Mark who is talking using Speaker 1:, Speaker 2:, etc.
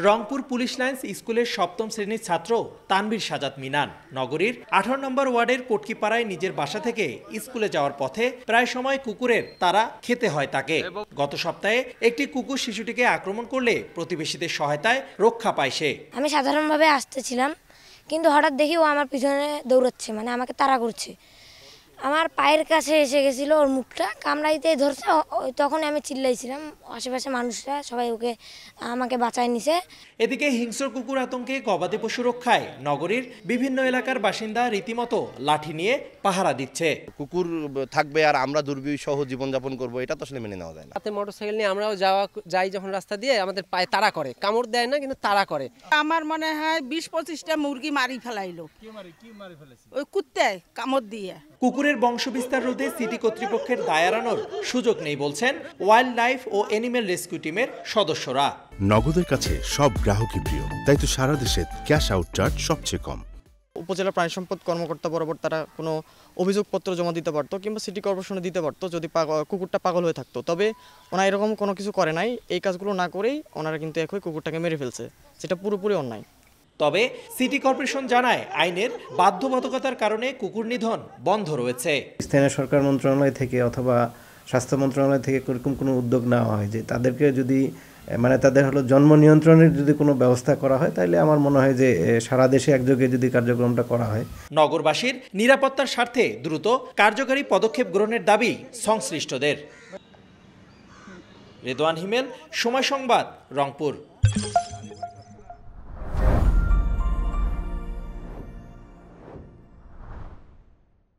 Speaker 1: Rangpur police lines স্কুলের সপ্তম শ্রেণীর ছাত্র তানভীর সাজাদ মিনান নগরীর 18 নম্বর ওয়ার্ডের পটকিপাড়ায় নিজের বাসা থেকে স্কুলে যাওয়ার পথে প্রায় সময় কুকুরের তাড়া খেতে হয় তাকে। গত সপ্তাহে একটি কুকুর শিশুটিকে আক্রমণ করলে প্রতিবেশীদের সহায়তায় রক্ষা পায় সে।
Speaker 2: আমি সাধারণভাবে আসতেছিলাম, কিন্তু হঠাৎ দেখি ও আমার পিছনে দৌড়াচ্ছে, মানে আমাকে তাড়া করছে। আমার পায়ের কাছে এসে গেছিল, ওর মুখটা কামড়াইতে ধরছে। তখন আমি চিল্লাইছিলাম, আশেপাশে মানুষরা সবাই ওকে আমাকে বাঁচায় নিছে।
Speaker 1: এদিকে হিংস্র কুকুর আতঙ্কে গবাদি পশু রক্ষায় নগরীর বিভিন্ন এলাকার বাসিন্দা রীতিমতো লাঠি নিয়ে পাহারা দিচ্ছে।
Speaker 3: কুকুর থাকবে আর আমরা দুর্বিসহ জীবনযাপন করব, এটা তো আসলে মেনে নেওয়া যায় না।
Speaker 4: হাতে মোটরসাইকেল নিয়ে আমরাও যাই যখন রাস্তা দিয়ে, আমাদের পায়ে তাড়া করে, কামড় দেয় না কিন্তু তাড়া করে।
Speaker 5: আমার মনে হয় 20-25টা মুরগি মারি ফেলাইলো। ওই কুত্তে কামড় দিয়ে।
Speaker 1: কুকুরের বংশবিস্তার রোধে সিটি কর্তৃপক্ষের দায় এড়ানোর সুযোগ নেই বলছেন ওয়াইল্ড লাইফ ও অ্যানিমেল রেস্কিউ টিমের সদস্যরা।
Speaker 6: নগদের কাছে সব গ্রাহকই প্রিয়, তাই তো সারা দেশে ক্যাশ আউট চার্জ সবচেয়ে কম।
Speaker 7: উপজেলা প্রাণী সম্পদ কর্মকর্তা বরাবর তারা কোনো অভিযোগপত্র জমা দিতে পারতো কিংবা সিটি কর্পোরেশনে দিতে পারতো যদি কুকুরটা পাগল হয়ে থাকতো। তবে ওনারা এরকম কোনো কিছু করে নাই। এই কাজগুলো না করেই ওনারা কিন্তু এখন কুকুরটাকে মেরে ফেলছে, যেটা পুরোপুরি অন্যায়।
Speaker 1: তবে সিটি কর্পোরেশন জানায় আইনের বাধ্যবাধকতার কারণে কুকুর নিধন বন্ধ রয়েছে।
Speaker 8: স্থানীয় সরকার মন্ত্রণালয় থেকে অথবা স্বাস্থ্য মন্ত্রণালয় থেকে এরকম কোনো উদ্যোগ নেওয়া হয় যে তাদেরকে যদি তাদের জন্ম নিয়ন্ত্রণের যদি কোনো ব্যবস্থা করা হয়, তাহলে আমার মনে হয় যে সারা দেশে একযোগে যদি কার্যক্রমটা করা হয়।
Speaker 1: নগরবাসীর নিরাপত্তার স্বার্থে দ্রুত কার্যকারী পদক্ষেপ গ্রহণের দাবি সংশ্লিষ্টদের। রেদওয়ান হিমেল, সময় সংবাদ, রংপুর।